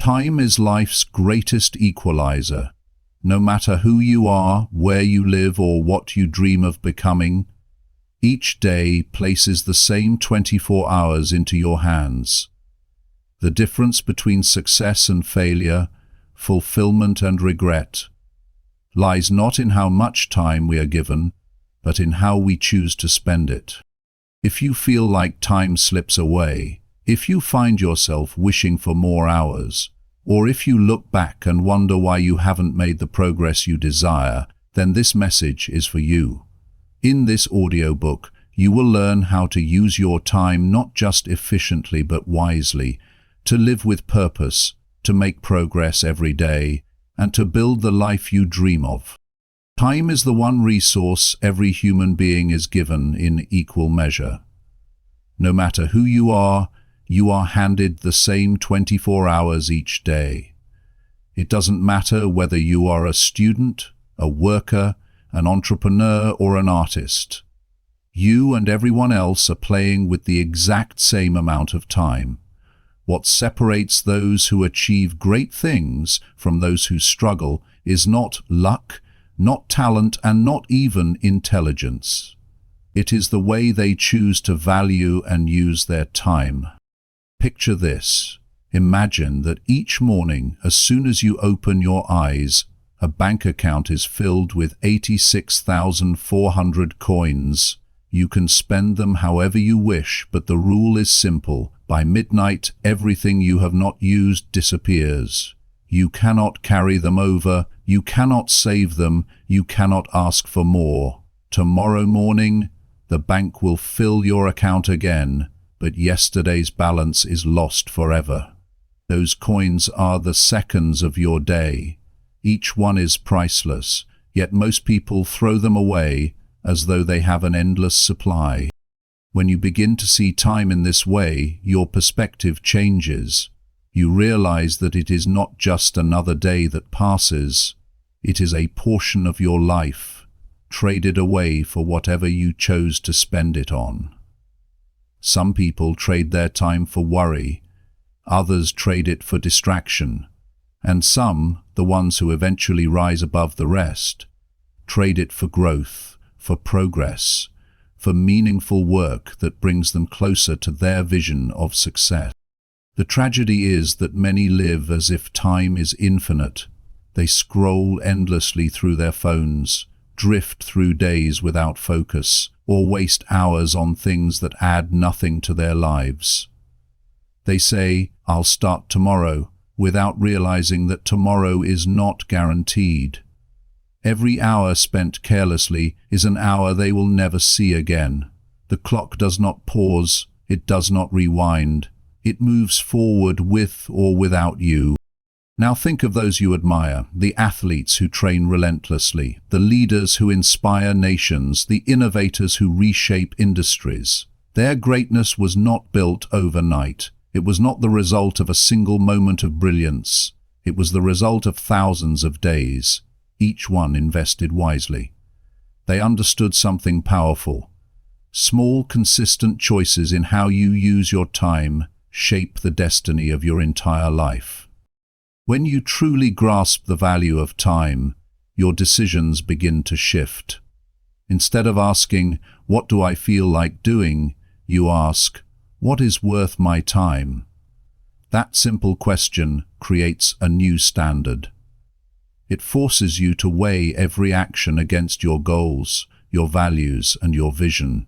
Time is life's greatest equalizer. No matter who you are, where you live, or what you dream of becoming, each day places the same 24 hours into your hands. The difference between success and failure, fulfillment and regret, lies not in how much time we are given, but in how we choose to spend it. If you feel like time slips away, if you find yourself wishing for more hours, or if you look back and wonder why you haven't made the progress you desire, then this message is for you. In this audiobook, you will learn how to use your time not just efficiently but wisely, to live with purpose, to make progress every day, and to build the life you dream of. Time is the one resource every human being is given in equal measure. No matter who you are handed the same 24 hours each day. It doesn't matter whether you are a student, a worker, an entrepreneur, or an artist. You and everyone else are playing with the exact same amount of time. What separates those who achieve great things from those who struggle is not luck, not talent, and not even intelligence. It is the way they choose to value and use their time. Picture this. Imagine that each morning, as soon as you open your eyes, a bank account is filled with 86,400 coins. You can spend them however you wish, but the rule is simple. By midnight, everything you have not used disappears. You cannot carry them over, you cannot save them, you cannot ask for more. Tomorrow morning, the bank will fill your account again, but yesterday's balance is lost forever. Those coins are the seconds of your day. Each one is priceless, yet most people throw them away as though they have an endless supply. When you begin to see time in this way, your perspective changes. You realize that it is not just another day that passes. It is a portion of your life, traded away for whatever you chose to spend it on. Some people trade their time for worry, others trade it for distraction, and some, the ones who eventually rise above the rest, trade it for growth, for progress, for meaningful work that brings them closer to their vision of success. The tragedy is that many live as if time is infinite. They scroll endlessly through their phones, drift through days without focus, or waste hours on things that add nothing to their lives. They say, "I'll start tomorrow," without realizing that tomorrow is not guaranteed. Every hour spent carelessly is an hour they will never see again. The clock does not pause, it does not rewind. It moves forward with or without you. Now think of those you admire, the athletes who train relentlessly, the leaders who inspire nations, the innovators who reshape industries. Their greatness was not built overnight. It was not the result of a single moment of brilliance. It was the result of thousands of days, each one invested wisely. They understood something powerful. Small, consistent choices in how you use your time shape the destiny of your entire life. When you truly grasp the value of time, your decisions begin to shift. Instead of asking, "What do I feel like doing?" you ask, "What is worth my time?" That simple question creates a new standard. It forces you to weigh every action against your goals, your values, and your vision.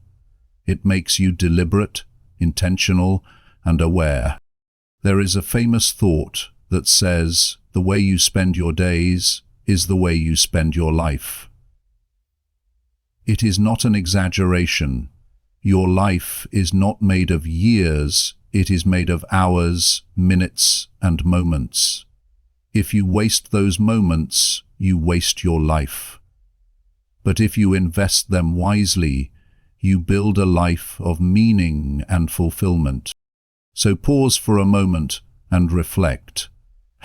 It makes you deliberate, intentional, and aware. There is a famous thought that says, "The way you spend your days is the way you spend your life." It is not an exaggeration. Your life is not made of years, it is made of hours, minutes, and moments. If you waste those moments, you waste your life. But if you invest them wisely, you build a life of meaning and fulfillment. So pause for a moment and reflect.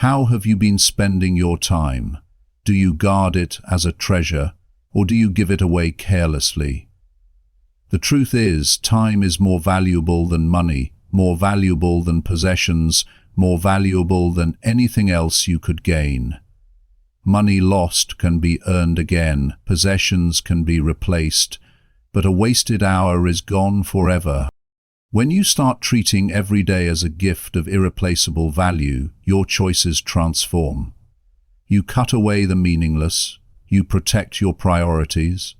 How have you been spending your time? Do you guard it as a treasure, or do you give it away carelessly? The truth is, time is more valuable than money, more valuable than possessions, more valuable than anything else you could gain. Money lost can be earned again, possessions can be replaced, but a wasted hour is gone forever. When you start treating every day as a gift of irreplaceable value, your choices transform. You cut away the meaningless, you protect your priorities,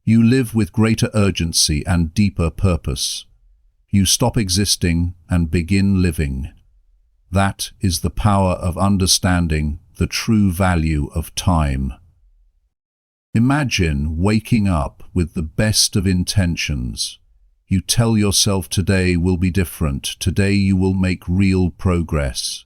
you live with greater urgency and deeper purpose. You stop existing and begin living. That is the power of understanding the true value of time. Imagine waking up with the best of intentions. You tell yourself today will be different, today you will make real progress.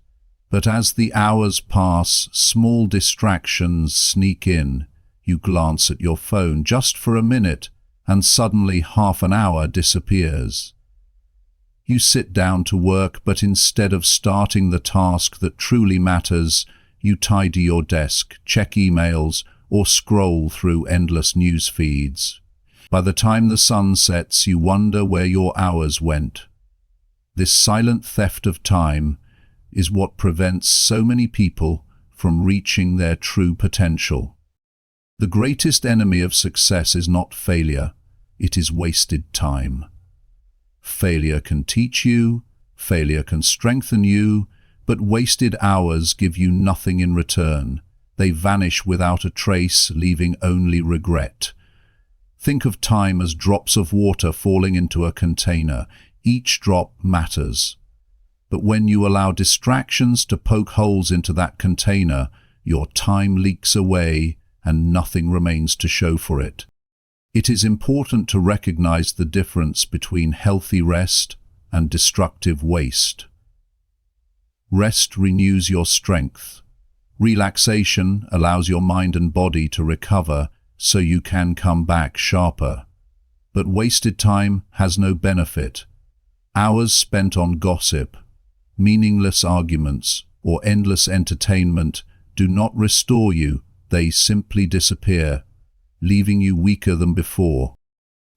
But as the hours pass, small distractions sneak in. You glance at your phone just for a minute, and suddenly half an hour disappears. You sit down to work, but instead of starting the task that truly matters, you tidy your desk, check emails, or scroll through endless news feeds. By the time the sun sets, you wonder where your hours went. This silent theft of time is what prevents so many people from reaching their true potential. The greatest enemy of success is not failure, it is wasted time. Failure can teach you, failure can strengthen you, but wasted hours give you nothing in return. They vanish without a trace, leaving only regret. Think of time as drops of water falling into a container. Each drop matters. But when you allow distractions to poke holes into that container, your time leaks away and nothing remains to show for it. It is important to recognize the difference between healthy rest and destructive waste. Rest renews your strength. Relaxation allows your mind and body to recover so you can come back sharper. But wasted time has no benefit. Hours spent on gossip, meaningless arguments, or endless entertainment do not restore you, they simply disappear, leaving you weaker than before.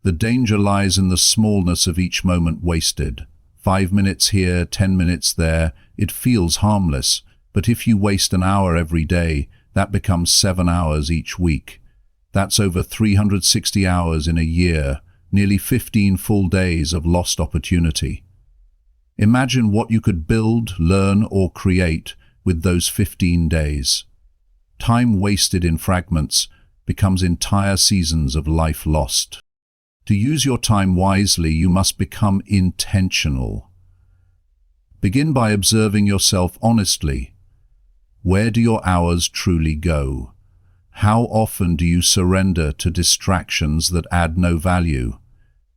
The danger lies in the smallness of each moment wasted. 5 minutes here, 10 minutes there, it feels harmless, but if you waste an hour every day, that becomes 7 hours each week. That's over 360 hours in a year, nearly 15 full days of lost opportunity. Imagine what you could build, learn, or create with those 15 days. Time wasted in fragments becomes entire seasons of life lost. To use your time wisely, you must become intentional. Begin by observing yourself honestly. Where do your hours truly go? How often do you surrender to distractions that add no value?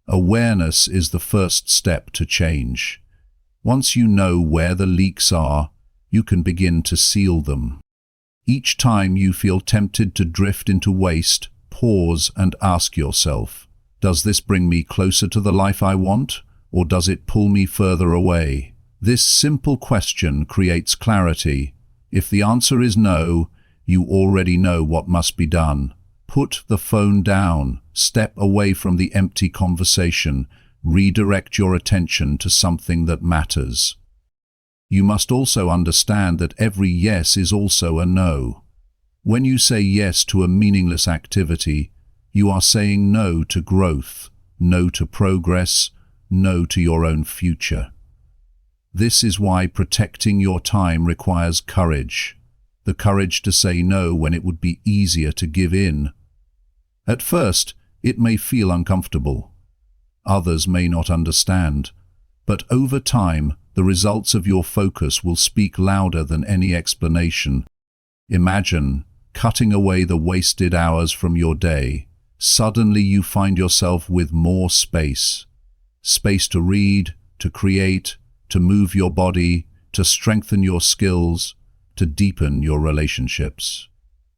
Awareness is the first step to change. Once you know where the leaks are, you can begin to seal them. Each time you feel tempted to drift into waste, pause and ask yourself, does this bring me closer to the life I want, or does it pull me further away? This simple question creates clarity. If the answer is no, you already know what must be done. Put the phone down, step away from the empty conversation, redirect your attention to something that matters. You must also understand that every yes is also a no. When you say yes to a meaningless activity, you are saying no to growth, no to progress, no to your own future. This is why protecting your time requires courage. The courage to say no when it would be easier to give in. At first, it may feel uncomfortable. Others may not understand. But over time, the results of your focus will speak louder than any explanation. Imagine cutting away the wasted hours from your day. Suddenly you find yourself with more space. Space to read, to create, to move your body, to strengthen your skills, to deepen your relationships.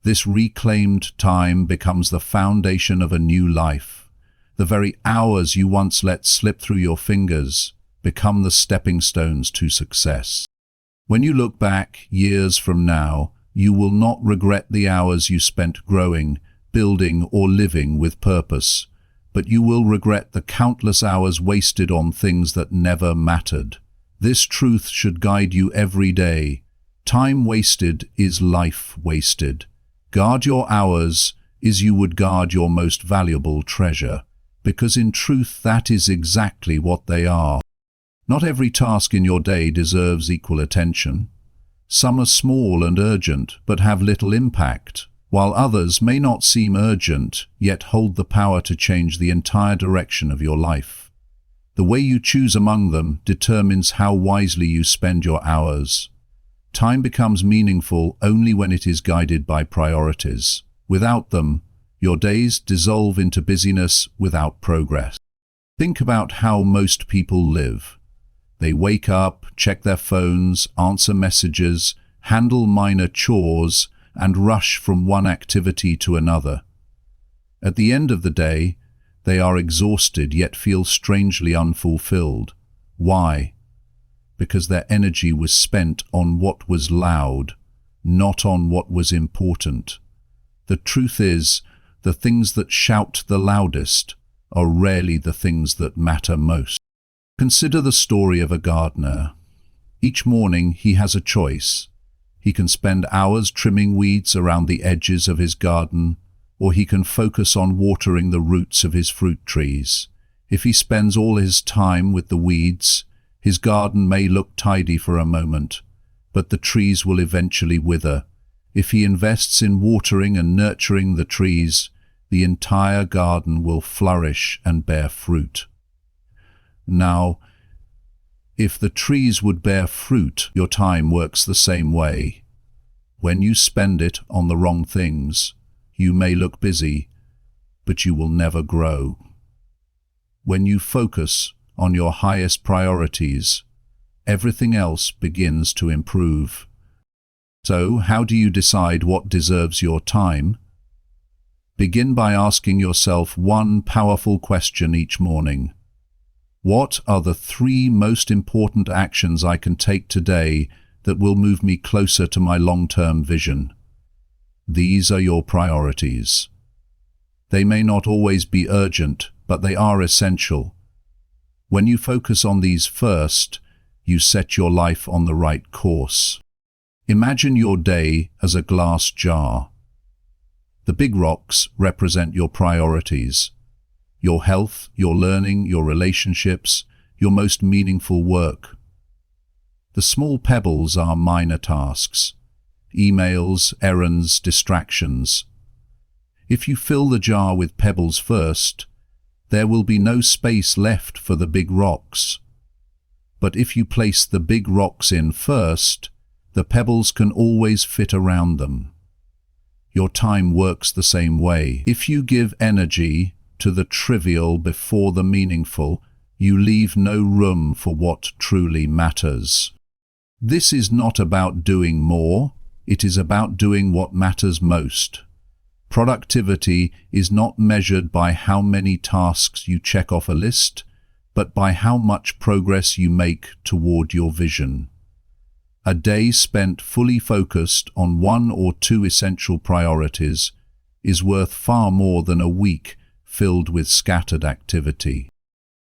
This reclaimed time becomes the foundation of a new life. The very hours you once let slip through your fingers become the stepping stones to success. When you look back years from now, you will not regret the hours you spent growing, building, or living with purpose, but you will regret the countless hours wasted on things that never mattered. This truth should guide you every day. Time wasted is life wasted. Guard your hours as you would guard your most valuable treasure, because in truth that is exactly what they are. Not every task in your day deserves equal attention. Some are small and urgent, but have little impact, while others may not seem urgent, yet hold the power to change the entire direction of your life. The way you choose among them determines how wisely you spend your hours. Time becomes meaningful only when it is guided by priorities. Without them, your days dissolve into busyness without progress. Think about how most people live. They wake up, check their phones, answer messages, handle minor chores, and rush from one activity to another. At the end of the day, they are exhausted yet feel strangely unfulfilled. Why? Because their energy was spent on what was loud, not on what was important. The truth is, the things that shout the loudest are rarely the things that matter most. Consider the story of a gardener. Each morning he has a choice. He can spend hours trimming weeds around the edges of his garden, or he can focus on watering the roots of his fruit trees. If he spends all his time with the weeds, his garden may look tidy for a moment, but the trees will eventually wither. If he invests in watering and nurturing the trees, the entire garden will flourish and bear fruit. Now, if the trees would bear fruit, your time works the same way. When you spend it on the wrong things, you may look busy, but you will never grow. When you focus on your highest priorities, everything else begins to improve. So, how do you decide what deserves your time? Begin by asking yourself one powerful question each morning. What are the 3 most important actions I can take today that will move me closer to my long-term vision? These are your priorities. They may not always be urgent, but they are essential. When you focus on these first, you set your life on the right course. Imagine your day as a glass jar. The big rocks represent your priorities. Your health, your learning, your relationships, your most meaningful work. The small pebbles are minor tasks, emails, errands, distractions. If you fill the jar with pebbles first, there will be no space left for the big rocks. But if you place the big rocks in first, the pebbles can always fit around them. Your time works the same way. If you give energy to the trivial before the meaningful, you leave no room for what truly matters. This is not about doing more, it is about doing what matters most. Productivity is not measured by how many tasks you check off a list, but by how much progress you make toward your vision. A day spent fully focused on 1 or 2 essential priorities is worth far more than a week filled with scattered activity.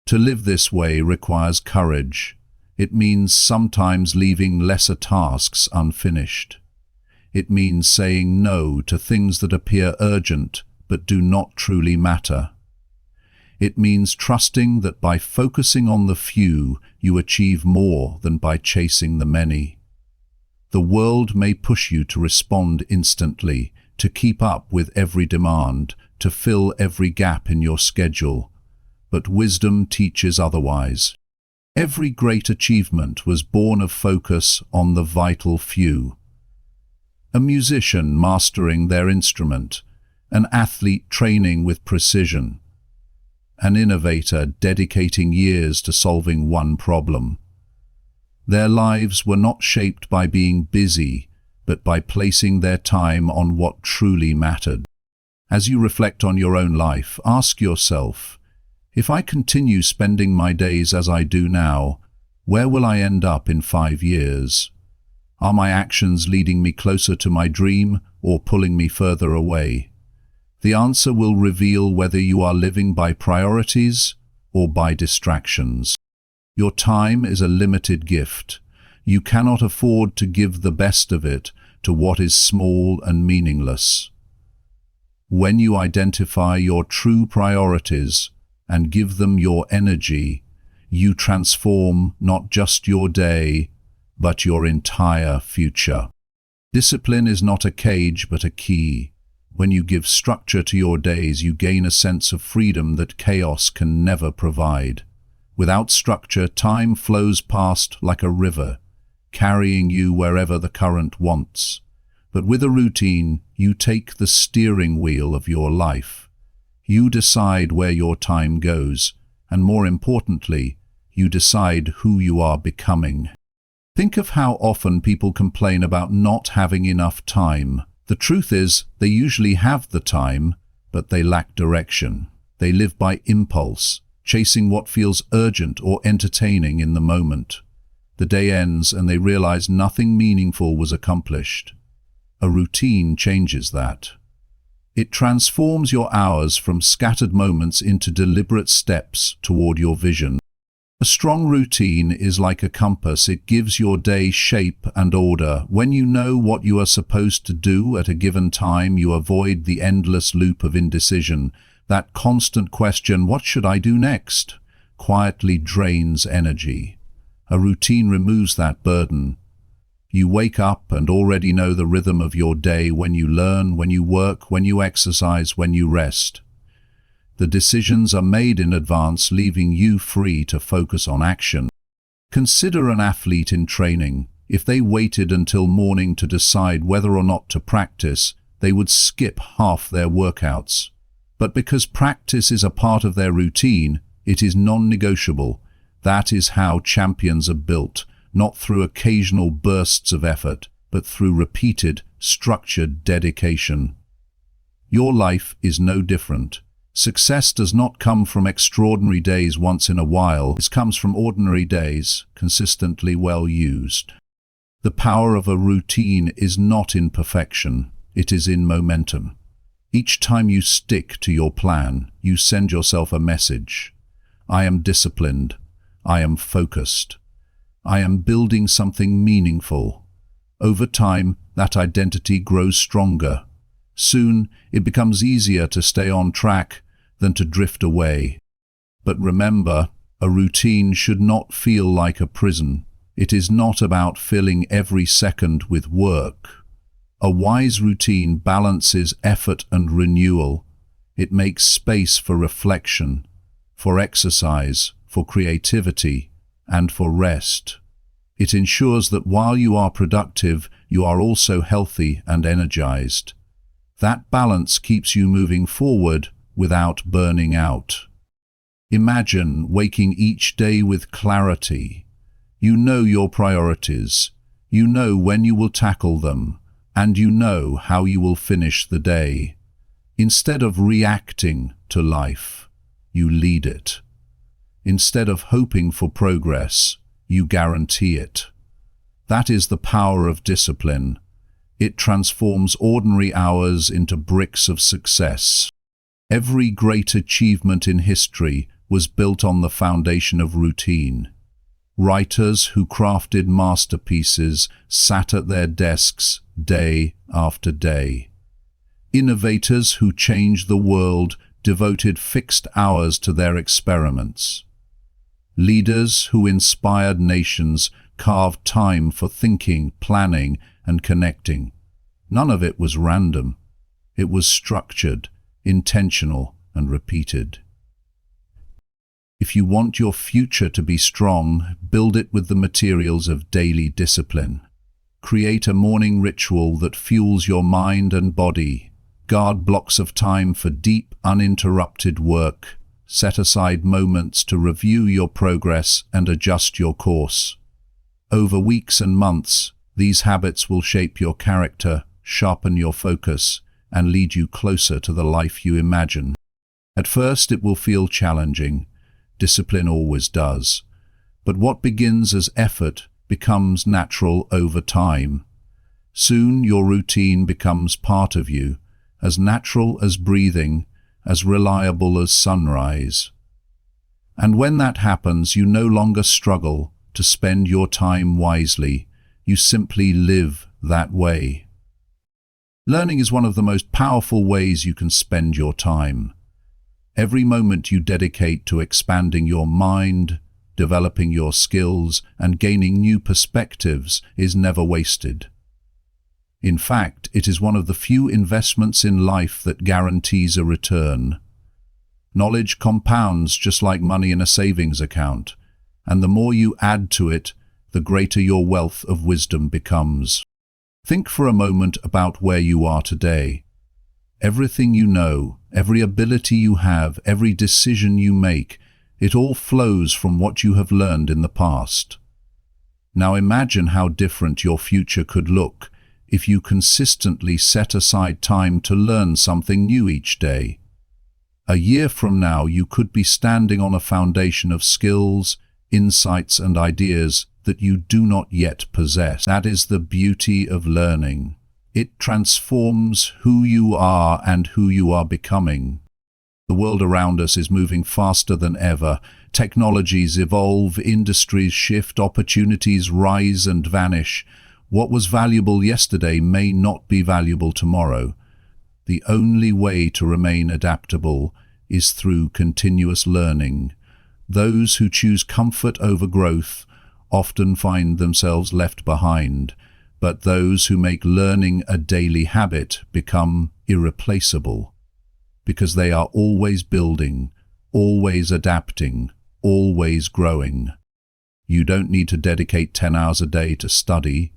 To live this way requires courage. It means sometimes leaving lesser tasks unfinished. It means saying no to things that appear urgent but do not truly matter. It means trusting that by focusing on the few, you achieve more than by chasing the many. The world may push you to respond instantly, to keep up with every demand, to fill every gap in your schedule, but wisdom teaches otherwise. Every great achievement was born of focus on the vital few. A musician mastering their instrument, an athlete training with precision, an innovator dedicating years to solving one problem. Their lives were not shaped by being busy, but by placing their time on what truly mattered. As you reflect on your own life, ask yourself, if I continue spending my days as I do now, where will I end up in 5 years? Are my actions leading me closer to my dream or pulling me further away? The answer will reveal whether you are living by priorities or by distractions. Your time is a limited gift. You cannot afford to give the best of it to what is small and meaningless. When you identify your true priorities and give them your energy, you transform not just your day, but your entire future. Discipline is not a cage, but a key. When you give structure to your days, you gain a sense of freedom that chaos can never provide. Without structure, time flows past like a river, carrying you wherever the current wants. But with a routine, you take the steering wheel of your life. You decide where your time goes, and more importantly, you decide who you are becoming. Think of how often people complain about not having enough time. The truth is, they usually have the time, but they lack direction. They live by impulse, chasing what feels urgent or entertaining in the moment. The day ends and they realize nothing meaningful was accomplished. A routine changes that. It transforms your hours from scattered moments into deliberate steps toward your vision. A strong routine is like a compass. It gives your day shape and order. When you know what you are supposed to do at a given time, you avoid the endless loop of indecision. That constant question, what should I do next, quietly drains energy. A routine removes that burden. You wake up and already know the rhythm of your day, when you learn, when you work, when you exercise, when you rest. The decisions are made in advance, leaving you free to focus on action. Consider an athlete in training. If they waited until morning to decide whether or not to practice, they would skip half their workouts. But because practice is a part of their routine, it is non-negotiable. That is how champions are built, not through occasional bursts of effort, but through repeated, structured dedication. Your life is no different. Success does not come from extraordinary days once in a while. It comes from ordinary days, consistently well used. The power of a routine is not in perfection, it is in momentum. Each time you stick to your plan, you send yourself a message. I am disciplined. I am focused. I am building something meaningful. Over time, that identity grows stronger. Soon, it becomes easier to stay on track than to drift away. But remember, a routine should not feel like a prison. It is not about filling every second with work. A wise routine balances effort and renewal. It makes space for reflection, for exercise, for creativity, and for rest. It ensures that while you are productive, you are also healthy and energized. That balance keeps you moving forward without burning out. Imagine waking each day with clarity. You know your priorities, you know when you will tackle them, and you know how you will finish the day. Instead of reacting to life, you lead it. Instead of hoping for progress, you guarantee it. That is the power of discipline. It transforms ordinary hours into bricks of success. Every great achievement in history was built on the foundation of routine. Writers who crafted masterpieces sat at their desks day after day. Innovators who changed the world devoted fixed hours to their experiments. Leaders who inspired nations carved time for thinking, planning, and connecting. None of it was random. It was structured, intentional, and repeated. If you want your future to be strong, build it with the materials of daily discipline. Create a morning ritual that fuels your mind and body. Guard blocks of time for deep, uninterrupted work. Set aside moments to review your progress and adjust your course. Over weeks and months, these habits will shape your character, sharpen your focus, and lead you closer to the life you imagine. At first, it will feel challenging. Discipline always does. But what begins as effort becomes natural over time. Soon, your routine becomes part of you, as natural as breathing, as reliable as sunrise. And when that happens, you no longer struggle to spend your time wisely. You simply live that way. Learning is one of the most powerful ways you can spend your time. Every moment you dedicate to expanding your mind, developing your skills, and gaining new perspectives is never wasted. In fact, it is one of the few investments in life that guarantees a return. Knowledge compounds just like money in a savings account, and the more you add to it, the greater your wealth of wisdom becomes. Think for a moment about where you are today. Everything you know, every ability you have, every decision you make, it all flows from what you have learned in the past. Now imagine how different your future could look if you consistently set aside time to learn something new each day. A year from now, you could be standing on a foundation of skills, insights, and ideas that you do not yet possess. That is the beauty of learning. It transforms who you are and who you are becoming. The world around us is moving faster than ever. Technologies evolve, industries shift, opportunities rise and vanish. What was valuable yesterday may not be valuable tomorrow. The only way to remain adaptable is through continuous learning. Those who choose comfort over growth often find themselves left behind, but those who make learning a daily habit become irreplaceable, because they are always building, always adapting, always growing. You don't need to dedicate 10 hours a day to study.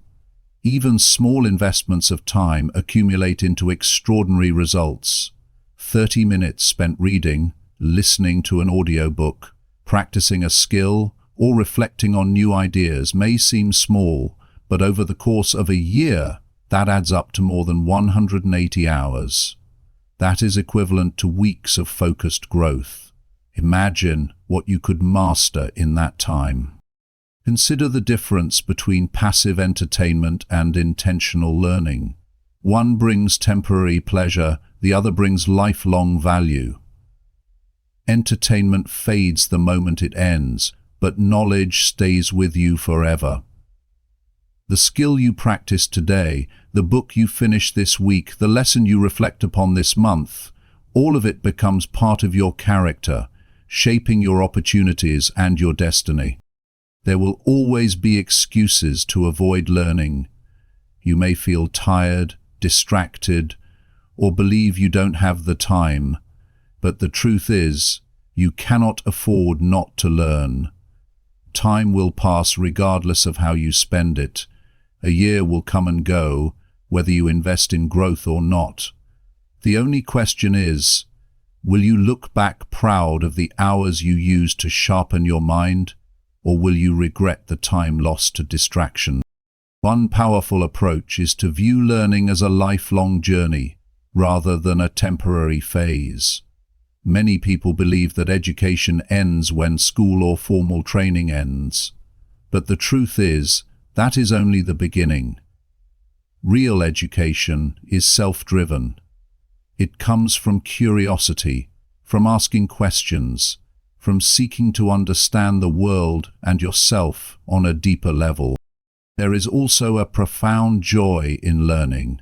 Even small investments of time accumulate into extraordinary results. 30 minutes spent reading, listening to an audiobook, practicing a skill, or reflecting on new ideas may seem small, but over the course of a year, that adds up to more than 180 hours. That is equivalent to weeks of focused growth. Imagine what you could master in that time. Consider the difference between passive entertainment and intentional learning. One brings temporary pleasure, the other brings lifelong value. Entertainment fades the moment it ends, but knowledge stays with you forever. The skill you practice today, the book you finish this week, the lesson you reflect upon this month, all of it becomes part of your character, shaping your opportunities and your destiny. There will always be excuses to avoid learning. You may feel tired, distracted, or believe you don't have the time, but the truth is, you cannot afford not to learn. Time will pass regardless of how you spend it. A year will come and go, whether you invest in growth or not. The only question is, will you look back proud of the hours you used to sharpen your mind, or will you regret the time lost to distraction? One powerful approach is to view learning as a lifelong journey, rather than a temporary phase. Many people believe that education ends when school or formal training ends. But the truth is, that is only the beginning. Real education is self-driven. It comes from curiosity, from asking questions, from seeking to understand the world and yourself on a deeper level. There is also a profound joy in learning.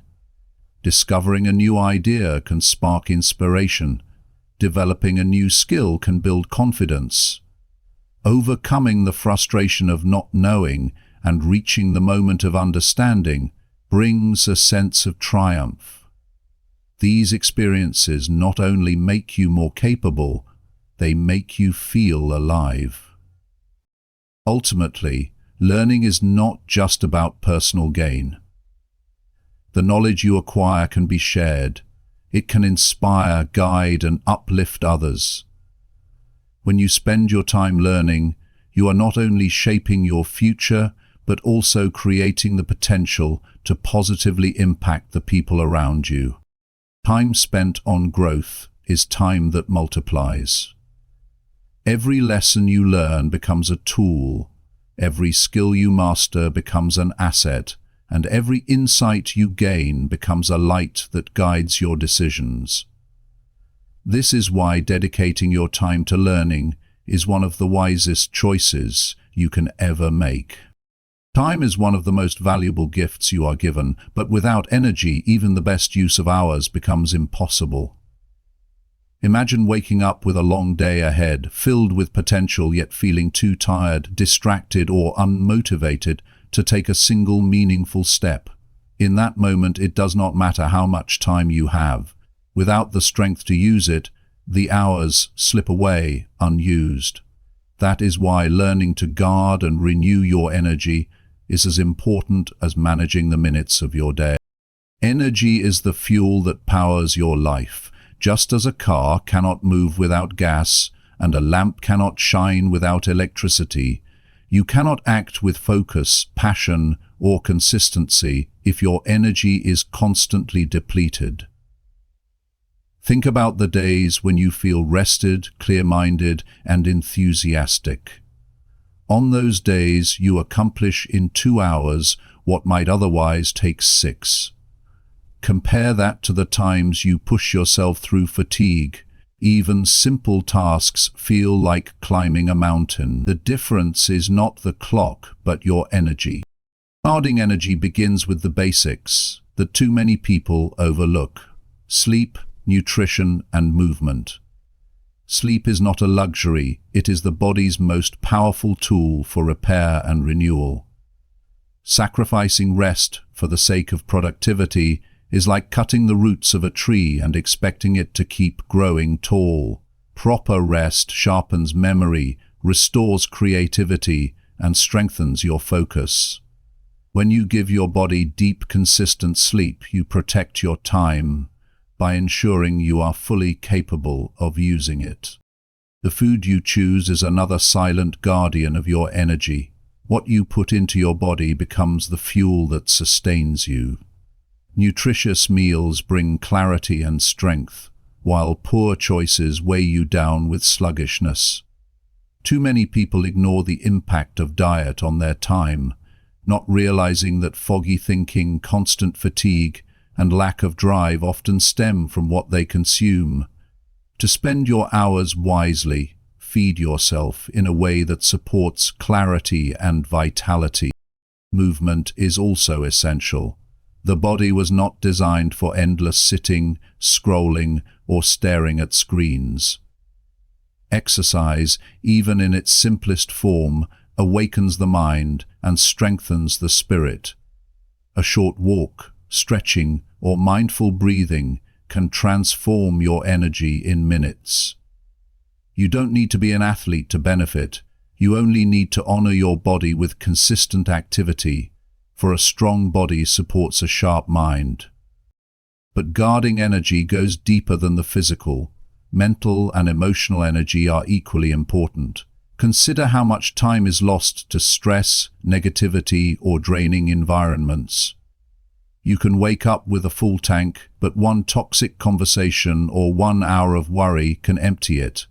Discovering a new idea can spark inspiration. Developing a new skill can build confidence. Overcoming the frustration of not knowing and reaching the moment of understanding brings a sense of triumph. These experiences not only make you more capable, they make you feel alive. Ultimately, learning is not just about personal gain. The knowledge you acquire can be shared. It can inspire, guide, and uplift others. When you spend your time learning, you are not only shaping your future, but also creating the potential to positively impact the people around you. Time spent on growth is time that multiplies. Every lesson you learn becomes a tool. Every skill you master becomes an asset, and every insight you gain becomes a light that guides your decisions. This is why dedicating your time to learning is one of the wisest choices you can ever make. Time is one of the most valuable gifts you are given, but without energy, even the best use of hours becomes impossible. Imagine waking up with a long day ahead, filled with potential yet feeling too tired, distracted, or unmotivated to take a single meaningful step. In that moment, it does not matter how much time you have. Without the strength to use it, the hours slip away unused. That is why learning to guard and renew your energy is as important as managing the minutes of your day. Energy is the fuel that powers your life. Just as a car cannot move without gas and a lamp cannot shine without electricity, you cannot act with focus, passion, or consistency if your energy is constantly depleted. Think about the days when you feel rested, clear-minded, and enthusiastic. On those days, you accomplish in 2 hours what might otherwise take 6. Compare that to the times you push yourself through fatigue. Even simple tasks feel like climbing a mountain. The difference is not the clock, but your energy. Guarding energy begins with the basics that too many people overlook: sleep, nutrition, and movement. Sleep is not a luxury, it is the body's most powerful tool for repair and renewal. Sacrificing rest for the sake of productivity is like cutting the roots of a tree and expecting it to keep growing tall. Proper rest sharpens memory, restores creativity, and strengthens your focus. When you give your body deep, consistent sleep, you protect your time by ensuring you are fully capable of using it. The food you choose is another silent guardian of your energy. What you put into your body becomes the fuel that sustains you. Nutritious meals bring clarity and strength, while poor choices weigh you down with sluggishness. Too many people ignore the impact of diet on their time, not realizing that foggy thinking, constant fatigue, and lack of drive often stem from what they consume. To spend your hours wisely, feed yourself in a way that supports clarity and vitality. Movement is also essential. The body was not designed for endless sitting, scrolling, or staring at screens. Exercise, even in its simplest form, awakens the mind and strengthens the spirit. A short walk, stretching, or mindful breathing can transform your energy in minutes. You don't need to be an athlete to benefit. You only need to honor your body with consistent activity, for a strong body supports a sharp mind. But guarding energy goes deeper than the physical. Mental and emotional energy are equally important. Consider how much time is lost to stress, negativity, or draining environments. You can wake up with a full tank, but one toxic conversation or 1 hour of worry can empty it.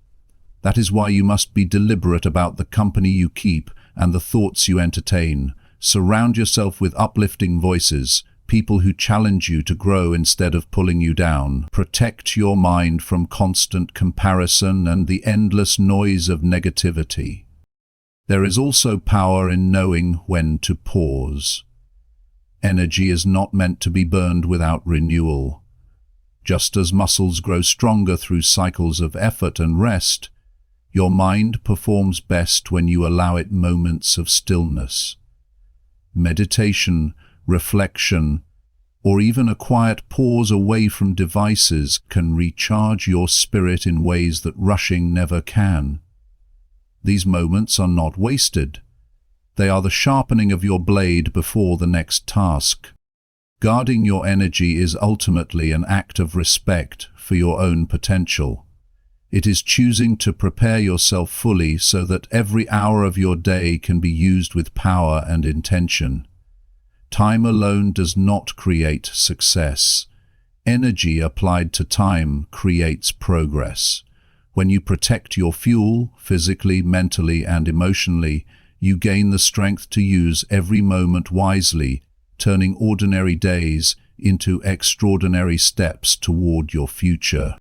That is why you must be deliberate about the company you keep and the thoughts you entertain. Surround yourself with uplifting voices, people who challenge you to grow instead of pulling you down. Protect your mind from constant comparison and the endless noise of negativity. There is also power in knowing when to pause. Energy is not meant to be burned without renewal. Just as muscles grow stronger through cycles of effort and rest, your mind performs best when you allow it moments of stillness. Meditation, reflection, or even a quiet pause away from devices can recharge your spirit in ways that rushing never can. These moments are not wasted. They are the sharpening of your blade before the next task. Guarding your energy is ultimately an act of respect for your own potential. It is choosing to prepare yourself fully so that every hour of your day can be used with power and intention. Time alone does not create success. Energy applied to time creates progress. When you protect your fuel, physically, mentally, and emotionally, you gain the strength to use every moment wisely, turning ordinary days into extraordinary steps toward your future.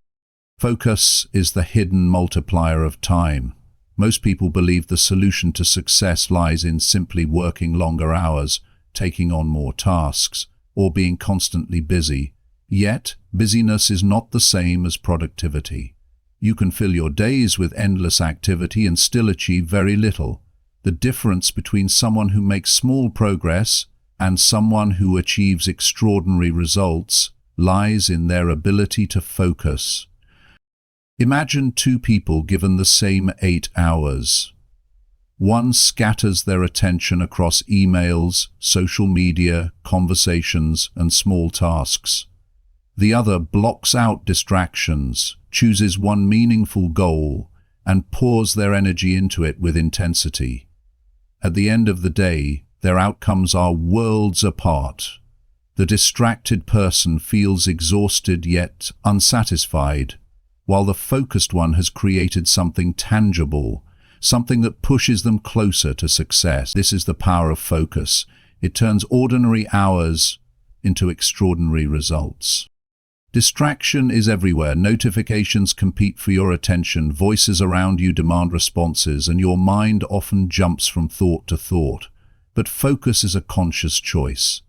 Focus is the hidden multiplier of time. Most people believe the solution to success lies in simply working longer hours, taking on more tasks, or being constantly busy. Yet, busyness is not the same as productivity. You can fill your days with endless activity and still achieve very little. The difference between someone who makes small progress and someone who achieves extraordinary results lies in their ability to focus. Imagine two people given the same 8 hours. One scatters their attention across emails, social media, conversations, and small tasks. The other blocks out distractions, chooses one meaningful goal, and pours their energy into it with intensity. At the end of the day, their outcomes are worlds apart. The distracted person feels exhausted yet unsatisfied, while the focused one has created something tangible, something that pushes them closer to success. This is the power of focus. It turns ordinary hours into extraordinary results. Distraction is everywhere. Notifications compete for your attention, voices around you demand responses, and your mind often jumps from thought to thought. But focus is a conscious choice.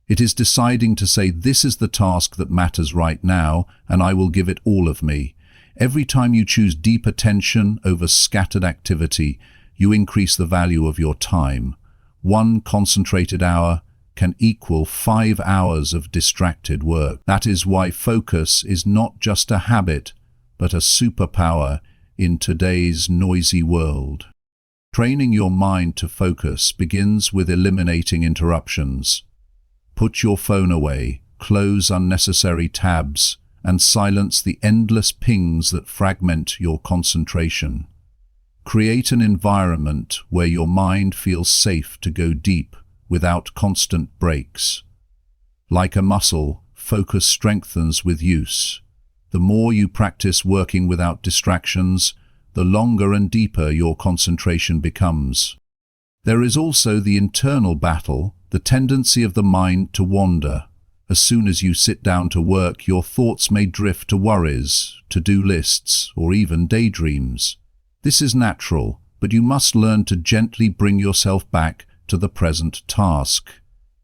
It is deciding to say, this is the task that matters right now, and I will give it all of me. Every time you choose deep attention over scattered activity, you increase the value of your time. One concentrated hour can equal 5 hours of distracted work. That is why focus is not just a habit, but a superpower in today's noisy world. Training your mind to focus begins with eliminating interruptions. Put your phone away, close unnecessary tabs, and silence the endless pings that fragment your concentration. Create an environment where your mind feels safe to go deep without constant breaks. Like a muscle, focus strengthens with use. The more you practice working without distractions, the longer and deeper your concentration becomes. There is also the internal battle, the tendency of the mind to wander. As soon as you sit down to work, your thoughts may drift to worries, to-do lists, or even daydreams. This is natural, but you must learn to gently bring yourself back to the present task.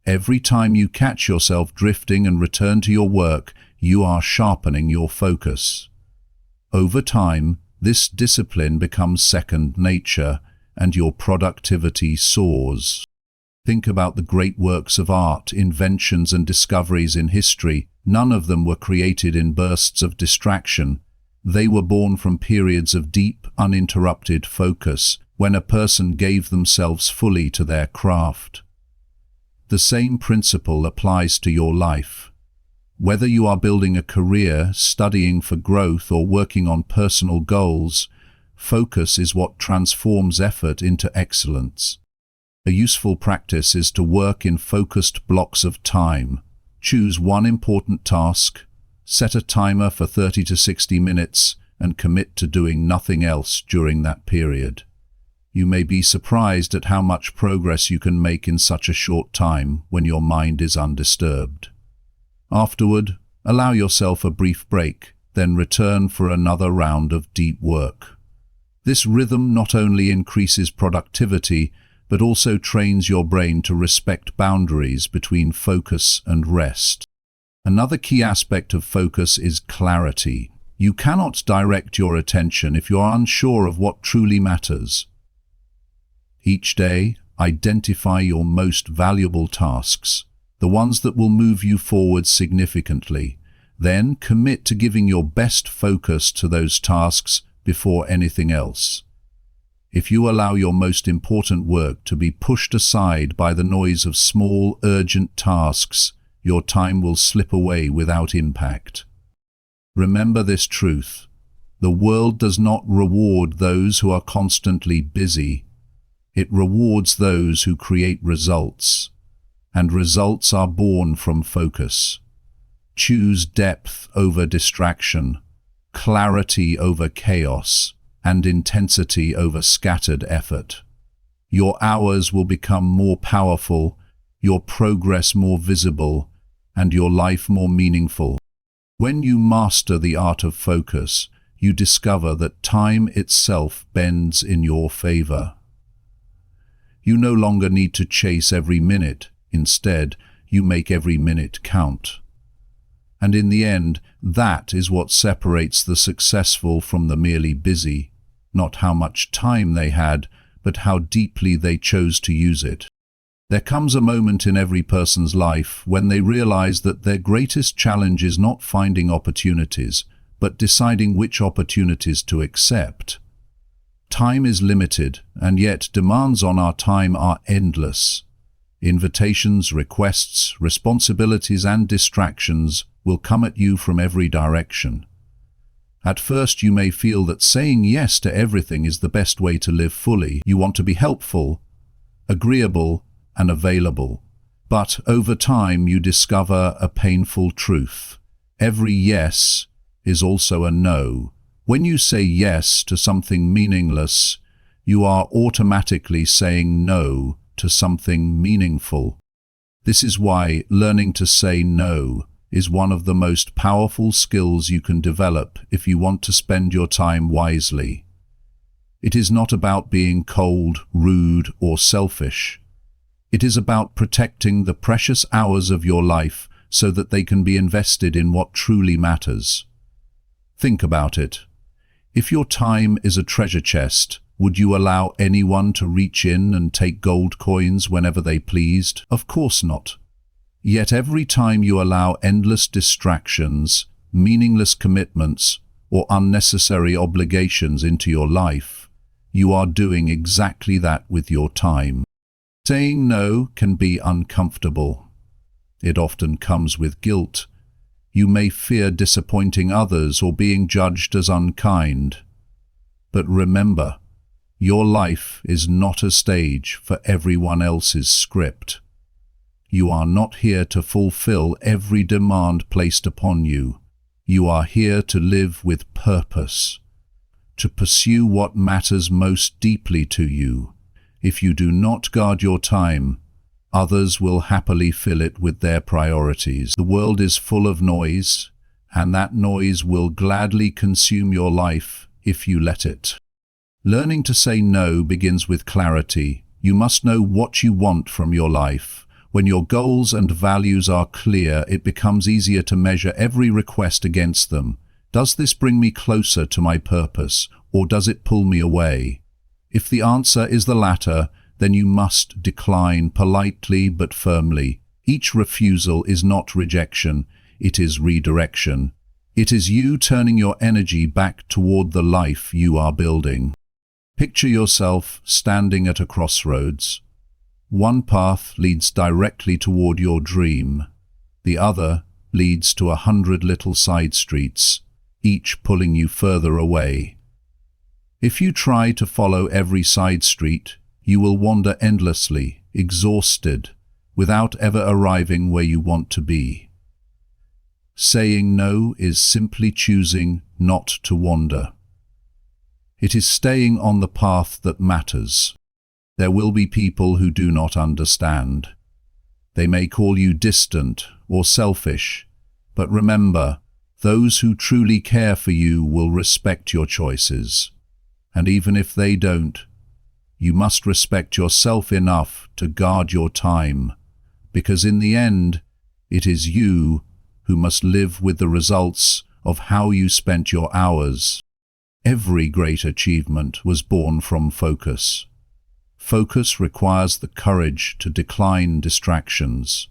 Every time you catch yourself drifting and return to your work, you are sharpening your focus. Over time, this discipline becomes second nature, and your productivity soars. Think about the great works of art, inventions, and discoveries in history. None of them were created in bursts of distraction. They were born from periods of deep, uninterrupted focus, when a person gave themselves fully to their craft. The same principle applies to your life. Whether you are building a career, studying for growth, or working on personal goals, focus is what transforms effort into excellence. A useful practice is to work in focused blocks of time. Choose one important task, set a timer for 30 to 60 minutes, and commit to doing nothing else during that period. You may be surprised at how much progress you can make in such a short time when your mind is undisturbed. Afterward, allow yourself a brief break, then return for another round of deep work. This rhythm not only increases productivity, but also trains your brain to respect boundaries between focus and rest. Another key aspect of focus is clarity. You cannot direct your attention if you are unsure of what truly matters. Each day, identify your most valuable tasks, the ones that will move you forward significantly. Then commit to giving your best focus to those tasks before anything else. If you allow your most important work to be pushed aside by the noise of small, urgent tasks, your time will slip away without impact. Remember this truth: the world does not reward those who are constantly busy. It rewards those who create results, and results are born from focus. Choose depth over distraction, clarity over chaos, and intensity over scattered effort. Your hours will become more powerful, your progress more visible, and your life more meaningful. When you master the art of focus, you discover that time itself bends in your favor. You no longer need to chase every minute. Instead, you make every minute count. And in the end, that is what separates the successful from the merely busy, not how much time they had, but how deeply they chose to use it. There comes a moment in every person's life when they realize that their greatest challenge is not finding opportunities, but deciding which opportunities to accept. Time is limited, and yet demands on our time are endless. Invitations, requests, responsibilities, and distractions will come at you from every direction. At first you may feel that saying yes to everything is the best way to live fully. You want to be helpful, agreeable, and available. But over time you discover a painful truth. Every yes is also a no. When you say yes to something meaningless, you are automatically saying no to something meaningful. This is why learning to say no is one of the most powerful skills you can develop if you want to spend your time wisely. It is not about being cold, rude, or selfish. It is about protecting the precious hours of your life so that they can be invested in what truly matters. Think about it. If your time is a treasure chest, would you allow anyone to reach in and take gold coins whenever they pleased? Of course not. Yet every time you allow endless distractions, meaningless commitments, or unnecessary obligations into your life, you are doing exactly that with your time. Saying no can be uncomfortable. It often comes with guilt. You may fear disappointing others or being judged as unkind. But remember, your life is not a stage for everyone else's script. You are not here to fulfill every demand placed upon you. You are here to live with purpose, to pursue what matters most deeply to you. If you do not guard your time, others will happily fill it with their priorities. The world is full of noise, and that noise will gladly consume your life if you let it. Learning to say no begins with clarity. You must know what you want from your life. When your goals and values are clear, it becomes easier to measure every request against them. Does this bring me closer to my purpose, or does it pull me away? If the answer is the latter, then you must decline politely but firmly. Each refusal is not rejection, it is redirection. It is you turning your energy back toward the life you are building. Picture yourself standing at a crossroads. One path leads directly toward your dream. The other leads to 100 little side streets, each pulling you further away. If you try to follow every side street, you will wander endlessly, exhausted, without ever arriving where you want to be. Saying no is simply choosing not to wander. It is staying on the path that matters. There will be people who do not understand. They may call you distant or selfish, but remember, those who truly care for you will respect your choices. And even if they don't, you must respect yourself enough to guard your time, because in the end, it is you who must live with the results of how you spent your hours. Every great achievement was born from focus. Focus requires the courage to decline distractions.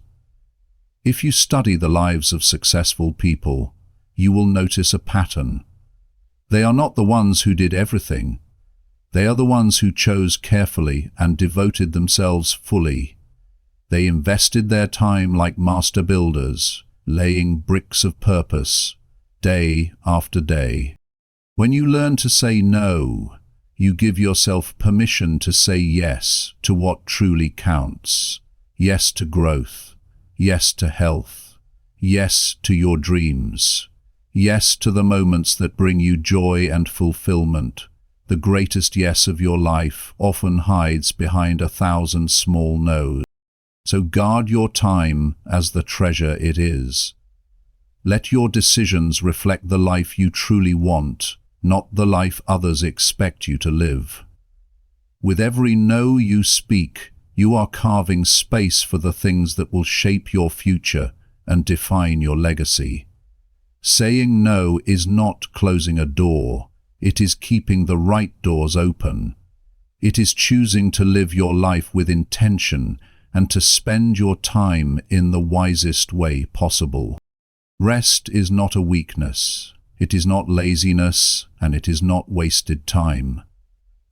If you study the lives of successful people, you will notice a pattern. They are not the ones who did everything. They are the ones who chose carefully and devoted themselves fully. They invested their time like master builders, laying bricks of purpose, day after day. When you learn to say no, you give yourself permission to say yes to what truly counts. Yes to growth. Yes to health. Yes to your dreams. Yes to the moments that bring you joy and fulfillment. The greatest yes of your life often hides behind 1,000 small no's. So guard your time as the treasure it is. Let your decisions reflect the life you truly want, not the life others expect you to live. With every no you speak, you are carving space for the things that will shape your future and define your legacy. Saying no is not closing a door, it is keeping the right doors open. It is choosing to live your life with intention and to spend your time in the wisest way possible. Rest is not a weakness, it is not laziness, and it is not wasted time.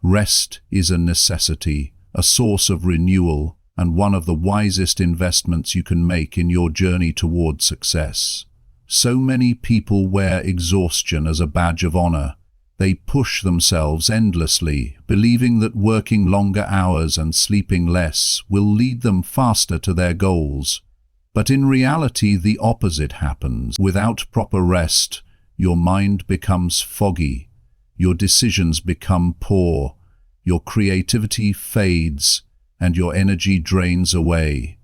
Rest is a necessity, a source of renewal, and one of the wisest investments you can make in your journey toward success. So many people wear exhaustion as a badge of honor. They push themselves endlessly, believing that working longer hours and sleeping less will lead them faster to their goals. But in reality, the opposite happens. Without proper rest, your mind becomes foggy, your decisions become poor, your creativity fades, and your energy drains away.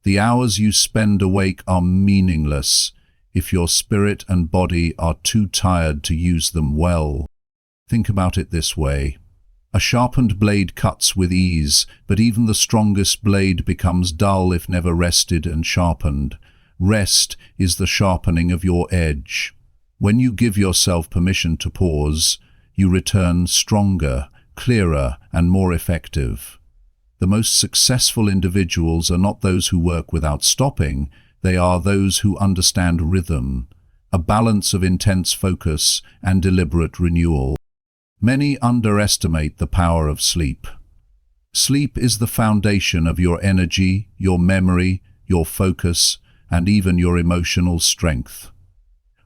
The hours you spend awake are meaningless if your spirit and body are too tired to use them well. Think about it this way. A sharpened blade cuts with ease, but even the strongest blade becomes dull if never rested and sharpened. Rest is the sharpening of your edge. When you give yourself permission to pause, you return stronger, clearer, and more effective. The most successful individuals are not those who work without stopping, they are those who understand rhythm, a balance of intense focus and deliberate renewal. Many underestimate the power of sleep. Sleep is the foundation of your energy, your memory, your focus, and even your emotional strength.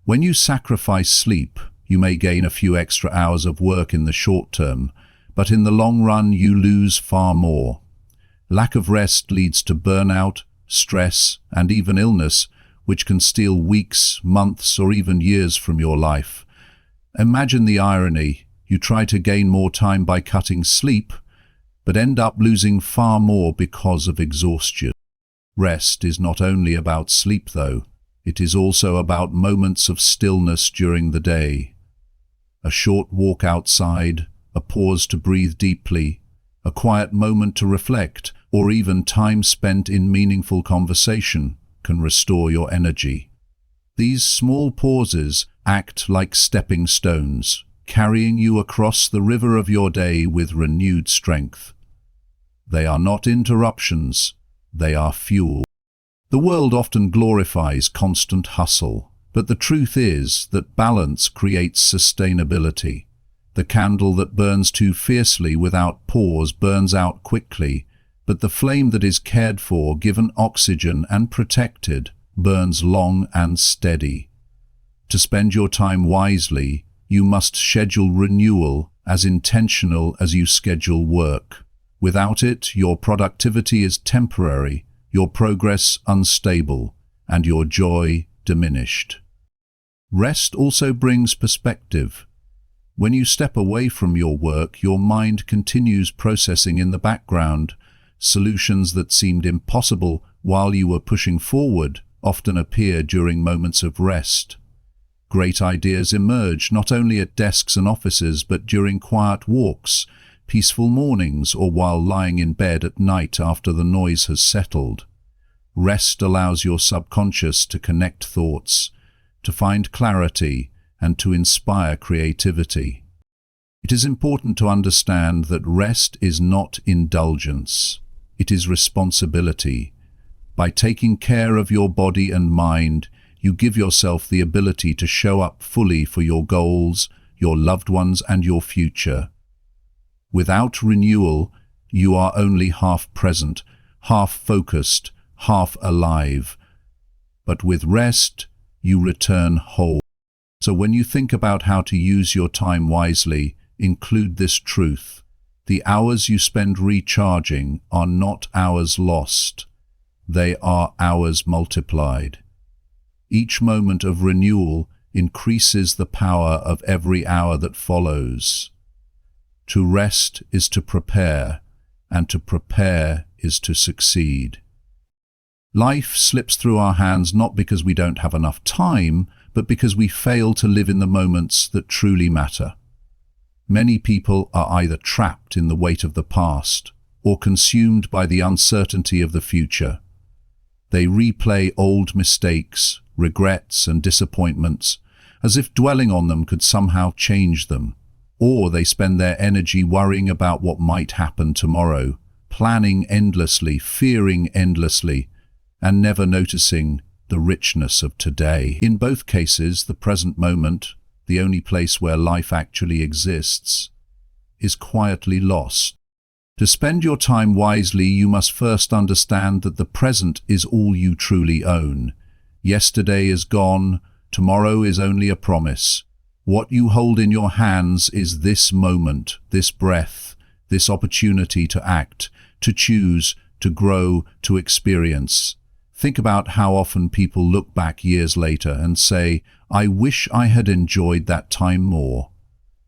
When you sacrifice sleep, you may gain a few extra hours of work in the short term, but in the long run you lose far more. Lack of rest leads to burnout, stress, and even illness, which can steal weeks, months, or even years from your life. Imagine the irony. You try to gain more time by cutting sleep, but end up losing far more because of exhaustion. Rest is not only about sleep, though. It is also about moments of stillness during the day. A short walk outside, a pause to breathe deeply, a quiet moment to reflect, or even time spent in meaningful conversation can restore your energy. These small pauses act like stepping stones, carrying you across the river of your day with renewed strength. They are not interruptions, they are fuel. The world often glorifies constant hustle, but the truth is that balance creates sustainability. The candle that burns too fiercely without pause burns out quickly, but the flame that is cared for, given oxygen and protected, burns long and steady. To spend your time wisely, you must schedule renewal as intentional as you schedule work. Without it, your productivity is temporary, your progress unstable, and your joy diminished. Rest also brings perspective. When you step away from your work, your mind continues processing in the background. Solutions that seemed impossible while you were pushing forward often appear during moments of rest. Great ideas emerge not only at desks and offices, but during quiet walks, peaceful mornings, or while lying in bed at night after the noise has settled. Rest allows your subconscious to connect thoughts, to find clarity, and to inspire creativity. It is important to understand that rest is not indulgence. It is responsibility. By taking care of your body and mind, you give yourself the ability to show up fully for your goals, your loved ones, and your future. Without renewal, you are only half present, half focused, half alive. But with rest, you return whole. So when you think about how to use your time wisely, include this truth. The hours you spend recharging are not hours lost. They are hours multiplied. Each moment of renewal increases the power of every hour that follows. To rest is to prepare, and to prepare is to succeed. Life slips through our hands not because we don't have enough time, but because we fail to live in the moments that truly matter. Many people are either trapped in the weight of the past or consumed by the uncertainty of the future. They replay old mistakes, regrets, and disappointments as if dwelling on them could somehow change them. Or they spend their energy worrying about what might happen tomorrow, planning endlessly, fearing endlessly, and never noticing the richness of today. In both cases, the present moment, the only place where life actually exists, is quietly lost. To spend your time wisely, you must first understand that the present is all you truly own. Yesterday is gone, tomorrow is only a promise. What you hold in your hands is this moment, this breath, this opportunity to act, to choose, to grow, to experience. Think about how often people look back years later and say, "I wish I had enjoyed that time more."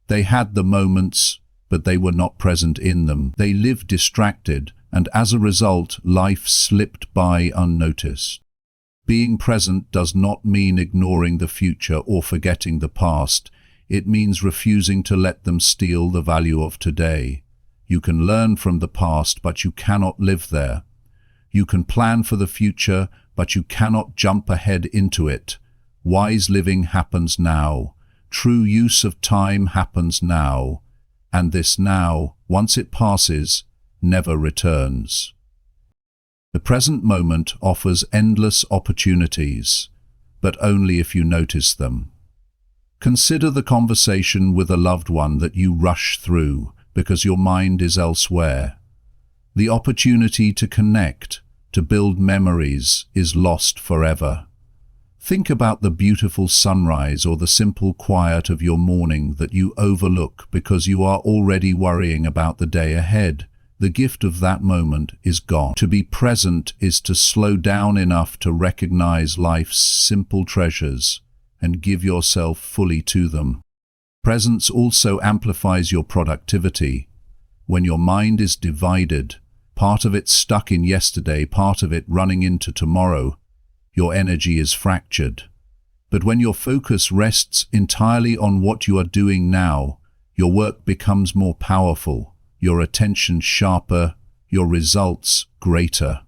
They had the moments, but they were not present in them. They lived distracted, and as a result, life slipped by unnoticed. Being present does not mean ignoring the future or forgetting the past. It means refusing to let them steal the value of today. You can learn from the past, but you cannot live there. You can plan for the future, but you cannot jump ahead into it. Wise living happens now. True use of time happens now. And this now, once it passes, never returns. The present moment offers endless opportunities, but only if you notice them. Consider the conversation with a loved one that you rush through because your mind is elsewhere. The opportunity to connect, to build memories, is lost forever. Think about the beautiful sunrise or the simple quiet of your morning that you overlook because you are already worrying about the day ahead. The gift of that moment is gone. To be present is to slow down enough to recognize life's simple treasures and give yourself fully to them. Presence also amplifies your productivity. When your mind is divided, part of it stuck in yesterday, part of it running into tomorrow, your energy is fractured. But when your focus rests entirely on what you are doing now, your work becomes more powerful, your attention sharper, your results greater.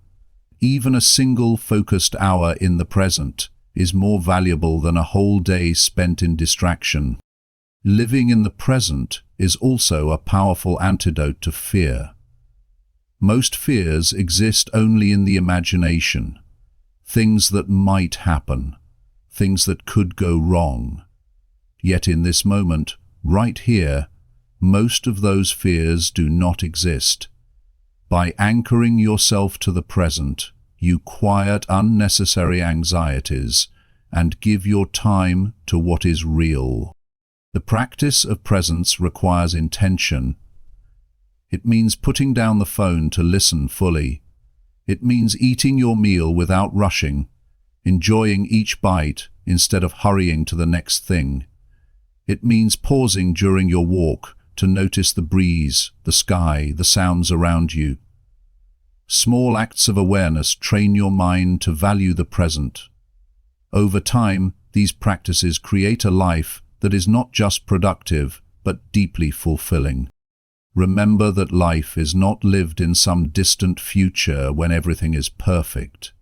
Even a single focused hour in the present is more valuable than a whole day spent in distraction. Living in the present is also a powerful antidote to fear. Most fears exist only in the imagination. Things that might happen, things that could go wrong. Yet in this moment, right here, most of those fears do not exist. By anchoring yourself to the present, you quiet unnecessary anxieties and give your time to what is real. The practice of presence requires intention. It means putting down the phone to listen fully. It means eating your meal without rushing, enjoying each bite instead of hurrying to the next thing. It means pausing during your walk to notice the breeze, the sky, the sounds around you. Small acts of awareness train your mind to value the present. Over time, these practices create a life that is not just productive, but deeply fulfilling. Remember that life is not lived in some distant future when everything is perfect.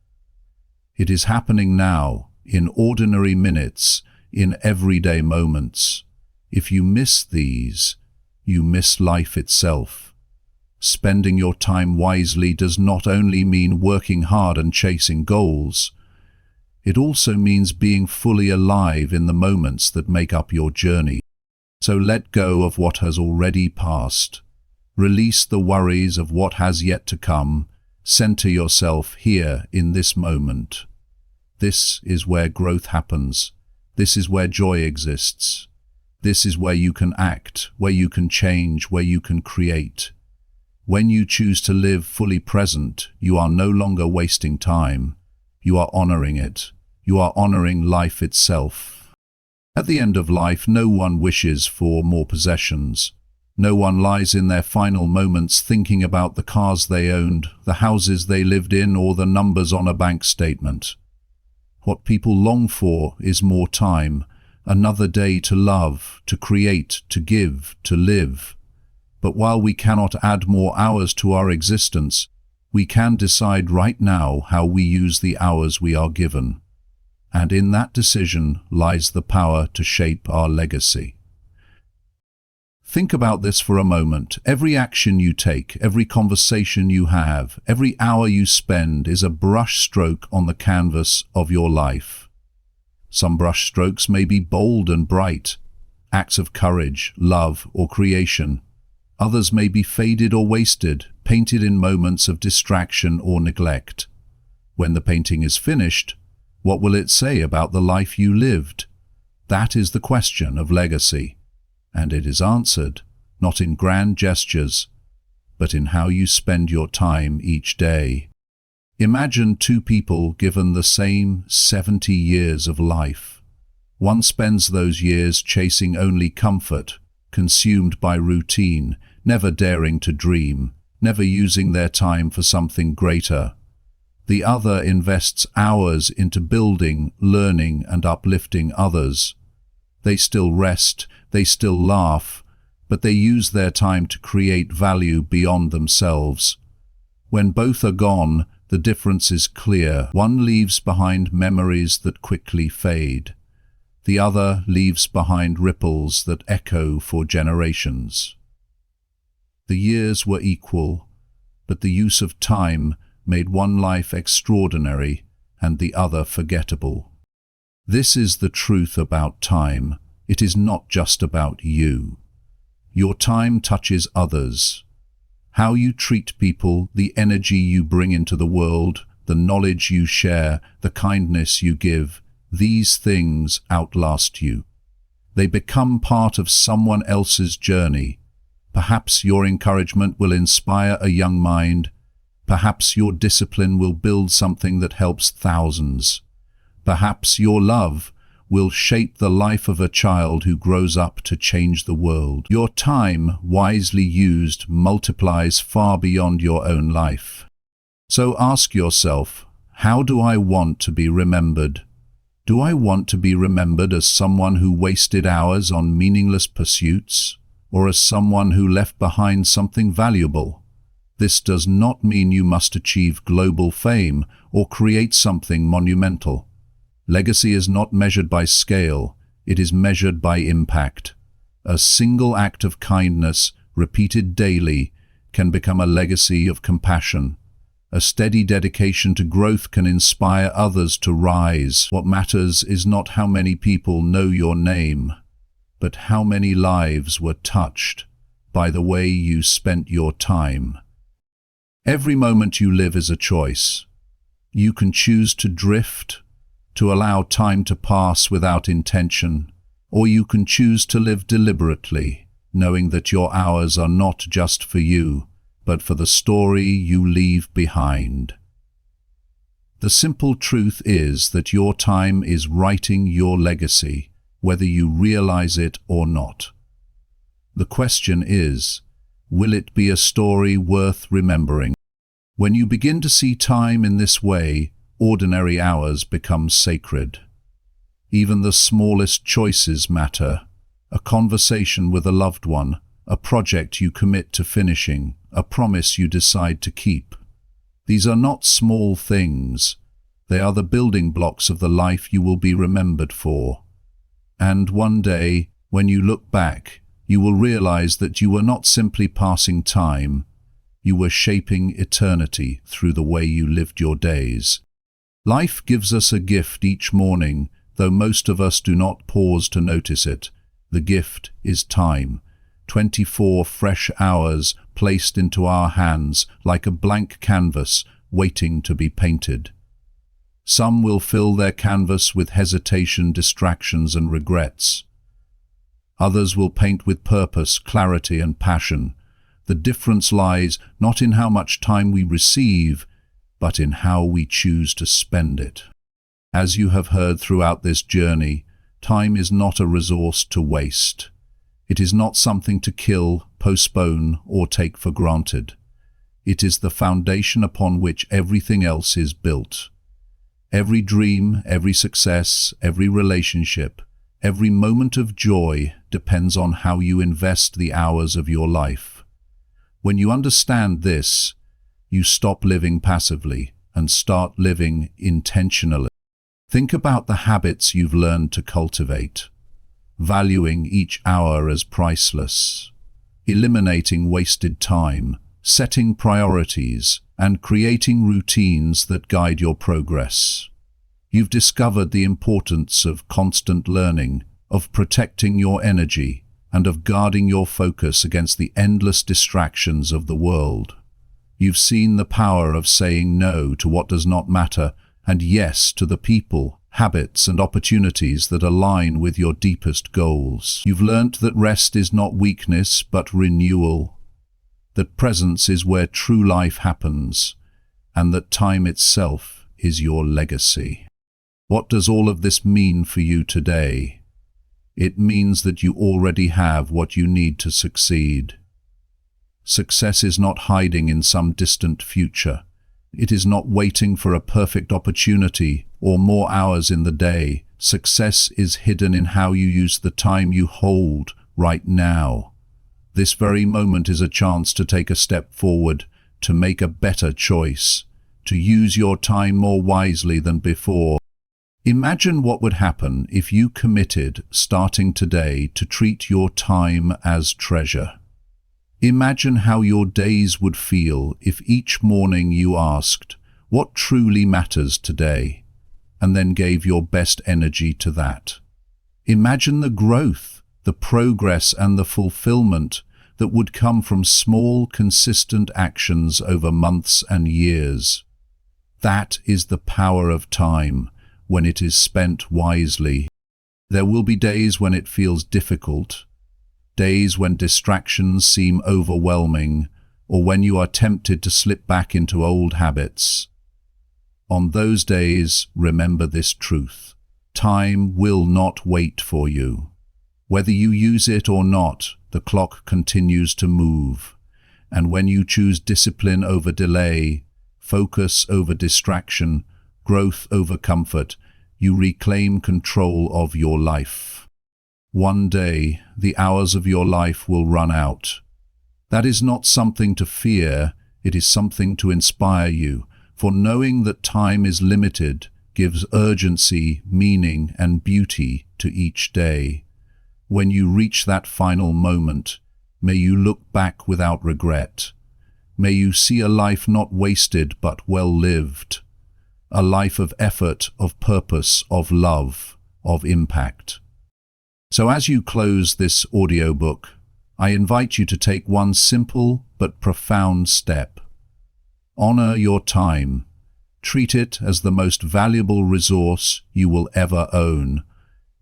It is happening now, in ordinary minutes, in everyday moments. If you miss these, you miss life itself. Spending your time wisely does not only mean working hard and chasing goals. It also means being fully alive in the moments that make up your journey. So let go of what has already passed. Release the worries of what has yet to come. Center yourself here in this moment. This is where growth happens. This is where joy exists. This is where you can act, where you can change, where you can create. When you choose to live fully present, you are no longer wasting time. You are honoring it. You are honoring life itself. At the end of life, no one wishes for more possessions. No one lies in their final moments thinking about the cars they owned, the houses they lived in, or the numbers on a bank statement. What people long for is more time, another day to love, to create, to give, to live. But while we cannot add more hours to our existence, we can decide right now how we use the hours we are given. And in that decision lies the power to shape our legacy. Think about this for a moment. Every action you take, every conversation you have, every hour you spend is a brush stroke on the canvas of your life. Some brush strokes may be bold and bright, acts of courage, love, or creation. Others may be faded or wasted, painted in moments of distraction or neglect. When the painting is finished, what will it say about the life you lived? That is the question of legacy. And it is answered, not in grand gestures, but in how you spend your time each day. Imagine two people given the same 70 years of life. One spends those years chasing only comfort, consumed by routine, never daring to dream, never using their time for something greater. The other invests hours into building, learning, and uplifting others. They still rest, they still laugh, but they use their time to create value beyond themselves. When both are gone, the difference is clear. One leaves behind memories that quickly fade. The other leaves behind ripples that echo for generations. The years were equal, but the use of time made one life extraordinary and the other forgettable. This is the truth about time. It is not just about you. Your time touches others. How you treat people, the energy you bring into the world, the knowledge you share, the kindness you give, these things outlast you. They become part of someone else's journey. Perhaps your encouragement will inspire a young mind. Perhaps your discipline will build something that helps thousands. Perhaps your love will shape the life of a child who grows up to change the world. Your time, wisely used, multiplies far beyond your own life. So ask yourself, how do I want to be remembered? Do I want to be remembered as someone who wasted hours on meaningless pursuits, or as someone who left behind something valuable? This does not mean you must achieve global fame or create something monumental. Legacy is not measured by scale, it is measured by impact. A single act of kindness, repeated daily, can become a legacy of compassion. A steady dedication to growth can inspire others to rise. What matters is not how many people know your name, but how many lives were touched by the way you spent your time. Every moment you live is a choice. You can choose to drift, to allow time to pass without intention, or you can choose to live deliberately, knowing that your hours are not just for you, but for the story you leave behind. The simple truth is that your time is writing your legacy, whether you realize it or not. The question is, will it be a story worth remembering? When you begin to see time in this way, ordinary hours become sacred. Even the smallest choices matter. A conversation with a loved one, a project you commit to finishing, a promise you decide to keep. These are not small things. They are the building blocks of the life you will be remembered for. And one day, when you look back, you will realize that you were not simply passing time. You were shaping eternity through the way you lived your days. Life gives us a gift each morning, though most of us do not pause to notice it. The gift is time. 24 fresh hours placed into our hands like a blank canvas waiting to be painted. Some will fill their canvas with hesitation, distractions, and regrets. Others will paint with purpose, clarity, and passion. The difference lies not in how much time we receive, but in how we choose to spend it. As you have heard throughout this journey, time is not a resource to waste. It is not something to kill, postpone, or take for granted. It is the foundation upon which everything else is built. Every dream, every success, every relationship, every moment of joy depends on how you invest the hours of your life. When you understand this, you stop living passively and start living intentionally. Think about the habits you've learned to cultivate, valuing each hour as priceless, eliminating wasted time, setting priorities, and creating routines that guide your progress. You've discovered the importance of constant learning, of protecting your energy, and of guarding your focus against the endless distractions of the world. You've seen the power of saying no to what does not matter and yes to the people, habits, and opportunities that align with your deepest goals. You've learnt that rest is not weakness but renewal, that presence is where true life happens, and that time itself is your legacy. What does all of this mean for you today? It means that you already have what you need to succeed. Success is not hiding in some distant future. It is not waiting for a perfect opportunity or more hours in the day. Success is hidden in how you use the time you hold right now. This very moment is a chance to take a step forward, to make a better choice, to use your time more wisely than before. Imagine what would happen if you committed, starting today, to treat your time as treasure. Imagine how your days would feel if each morning you asked, "What truly matters today?" and then gave your best energy to that. Imagine the growth, the progress, and the fulfillment that would come from small, consistent actions over months and years. That is the power of time when it is spent wisely. There will be days when it feels difficult, days when distractions seem overwhelming, or when you are tempted to slip back into old habits. On those days, remember this truth: time will not wait for you. Whether you use it or not, the clock continues to move. And when you choose discipline over delay, focus over distraction, growth over comfort, you reclaim control of your life. One day, the hours of your life will run out. That is not something to fear, it is something to inspire you, for knowing that time is limited gives urgency, meaning, and beauty to each day. When you reach that final moment, may you look back without regret. May you see a life not wasted but well lived. A life of effort, of purpose, of love, of impact. So as you close this audiobook, I invite you to take one simple but profound step. Honor your time. Treat it as the most valuable resource you will ever own.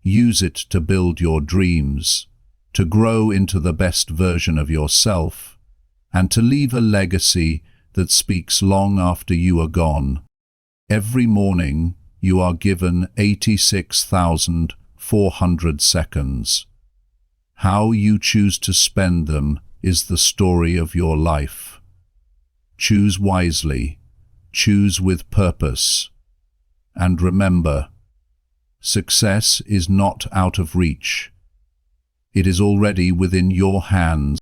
Use it to build your dreams, to grow into the best version of yourself, and to leave a legacy that speaks long after you are gone. Every morning, you are given 86,400 seconds. How you choose to spend them is the story of your life. Choose wisely, choose with purpose, and remember, success is not out of reach. It is already within your hands.